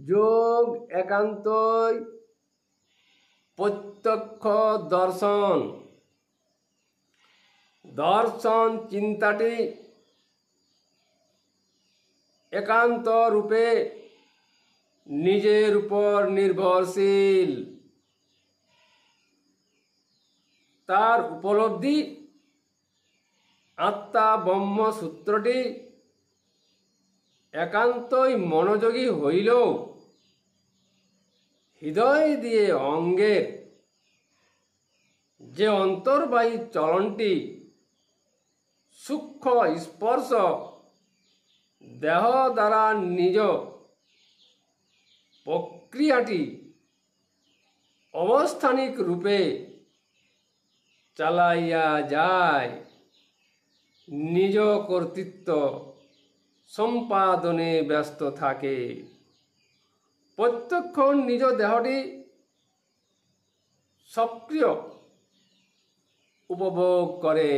যোগ একান্তই প্রত্যক্ষ দর্শন। দর্শন চিন্তাটি একান্ত রূপে নিজের উপর নির্ভরশীল। তার উপলব্ধি আত্মা ব্রহ্ম সূত্রটি একান্তই মনোযোগী হইলেও হৃদয় দিয়ে অঙ্গের যে অন্তর্বাহী চলনটি সূক্ষ্ম স্পর্শ দেহ দ্বারা নিজ প্রক্রিয়াটি অবস্থানিক রূপে চালাইয়া যায়, নিজ কর্তৃত্ব সম্পাদনে ব্যস্ত থাকে। প্রত্যক্ষণ নিজ দেহটি সক্রিয় উপভোগ করে।